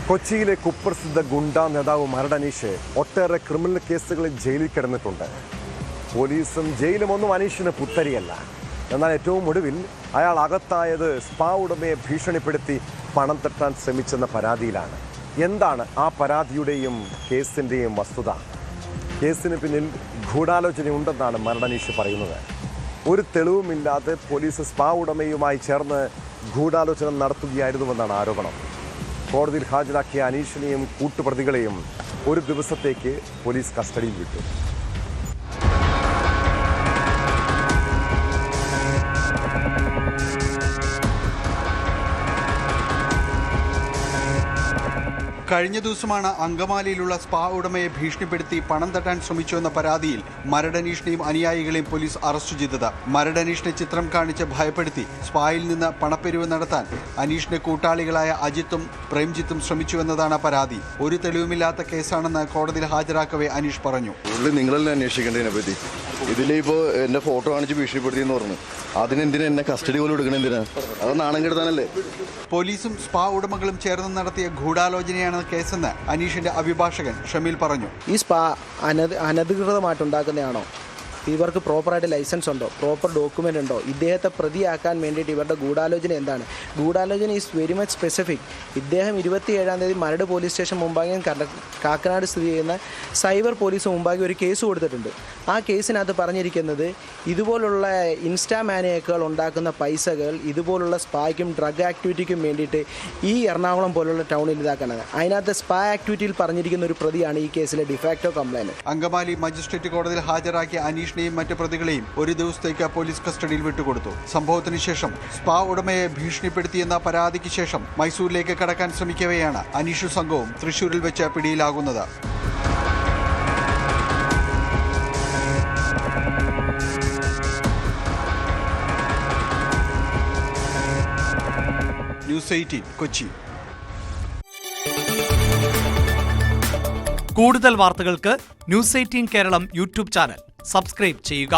കൊച്ചിയിലെ കുപ്രസിദ്ധ ഗുണ്ട നേതാവ് മരട് ഒട്ടേറെ ക്രിമിനൽ കേസുകളിൽ ജയിലിൽ കിടന്നിട്ടുണ്ട്. പോലീസും ജയിലും ഒന്നും അനീഷിന് പുത്തരിയല്ല. എന്നാൽ ഏറ്റവും ഒടുവിൽ അയാൾ അകത്തായത് സ്പാ ഉടമയെ ഭീഷണിപ്പെടുത്തി പണം തട്ടാൻ ശ്രമിച്ചെന്ന പരാതിയിലാണ്. എന്താണ് ആ പരാതിയുടെയും കേസിൻ്റെയും വസ്തുത? കേസിന് പിന്നിൽ ഗൂഢാലോചനയുണ്ടെന്നാണ് മരട് പറയുന്നത്. ഒരു തെളിവുമില്ലാതെ പോലീസ് സ്പാ ഉടമയുമായി ചേർന്ന് ഗൂഢാലോചന നടത്തുകയായിരുന്നുവെന്നാണ് ആരോപണം. കോടതിയിൽ ഹാജരാക്കിയ അനീഷിനെയും കൂട്ടുപ്രതികളെയും ഒരു ദിവസത്തേക്ക് പോലീസ് കസ്റ്റഡിയിൽ വിട്ടു. കഴിഞ്ഞ ദിവസമാണ് അങ്കമാലിയിലുള്ള സ്പാ ഉടമയെ ഭീഷണിപ്പെടുത്തി പണം തട്ടാൻ ശ്രമിച്ചുവെന്ന പരാതിയിൽ മരട് അനീഷിനെയും അനുയായികളെയും പോലീസ് അറസ്റ്റ് ചെയ്തത്. മരട് അനീഷിനെ ചിത്രം കാണിച്ച് ഭയപ്പെടുത്തി സ്പായിൽ നിന്ന് പണപ്പെരുവ് നടത്താൻ അനീഷിന്റെ കൂട്ടാളികളായ അജിത്തും പ്രേംജിത്തും ശ്രമിച്ചുവെന്നതാണ് പരാതി. ഒരു തെളിവുമില്ലാത്ത കേസാണെന്ന് കോടതിയിൽ ഹാജരാക്കവേ അനീഷ് പറഞ്ഞു. നിങ്ങളല്ലേ അന്വേഷിക്കേണ്ടതിനെ പറ്റി? ഇതിലിപ്പോ എന്റെ ഫോട്ടോ കാണിച്ച് ഭീഷണിപ്പെടുത്തിയെന്ന് പറഞ്ഞു. അതിനെന്തിനാ എന്നെ കസ്റ്റഡി പോലും എടുക്കണം? എന്തിനാ? അത് നാണം കെടുത്താനല്ലേ? പോലീസും സ്പാ ഉടമകളും ചേർന്ന് നടത്തിയ ഗൂഢാലോചനയാണ് കേസെന്ന് അനീഷിന്റെ അഭിഭാഷകൻ ഷമീൽ പറഞ്ഞു. ഈ സ്പാ അനധികൃതമായിട്ടുണ്ടാക്കുന്നതാണോ? ഇവർക്ക് പ്രോപ്പറായിട്ട് ലൈസൻസ് ഉണ്ടോ? പ്രോപ്പർ ഡോക്യുമെൻ്റ് ഉണ്ടോ? ഇദ്ദേഹത്തെ പ്രതിയാക്കാൻ വേണ്ടിയിട്ട് ഇവരുടെ ഗൂഢാലോചന എന്താണ്? ഗൂഢാലോചന ഈസ് വെരി മച്ച് സ്പെസിഫിക്. ഇദ്ദേഹം 27-ാം തീയതി മരട് പോലീസ് സ്റ്റേഷൻ മുമ്പാകെ കാക്കനാട് സ്ഥിതി ചെയ്യുന്ന സൈബർ പോലീസ് മുമ്പാകെ ഒരു കേസ് കൊടുത്തിട്ടുണ്ട്. ആ കേസിനകത്ത് പറഞ്ഞിരിക്കുന്നത് ഇതുപോലുള്ള ഇൻസ്റ്റാ മാനിയക്കുകൾ ഉണ്ടാക്കുന്ന പൈസകൾ ഇതുപോലുള്ള സ്പായ്ക്കും ഡ്രഗ് ആക്ടിവിറ്റിക്കും വേണ്ടിയിട്ട് ഈ എറണാകുളം പോലുള്ള ടൗണിൽ ഇതാക്കാനാണ്. അതിനകത്ത് സ്പാ ആക്ടിവിറ്റിയിൽ പറഞ്ഞിരിക്കുന്ന ഒരു പ്രതിയാണ് ഈ കേസിലെ ഡിഫാക്ടോ കംപ്ലൈൻറ്റ്. അങ്കമാലി മജിസ്ട്രേറ്റ് കോടതിയിൽ ഹാജരാക്കിയ അനീഷ് മറ്റ് പ്രതികളെയും ഒരു ദിവസത്തേക്ക് പോലീസ് കസ്റ്റഡിയിൽ വിട്ടുകൊടുത്തു. സംഭവത്തിന് ശേഷം സ്പാ ഉടമയെ ഭീഷണിപ്പെടുത്തിയെന്ന പരാതിക്ക് ശേഷം മൈസൂരിലേക്ക് കടക്കാൻ ശ്രമിക്കവെയാണ് അനീഷും സംഘവും തൃശൂരിൽ വെച്ച് പിടിയിലാകുന്നത്. ന്യൂസ് 18 കൊച്ചി. കൂടുതൽ വാർത്തകൾക്ക് news 18 Keralam YouTube channel subscribe ചെയ്യുക.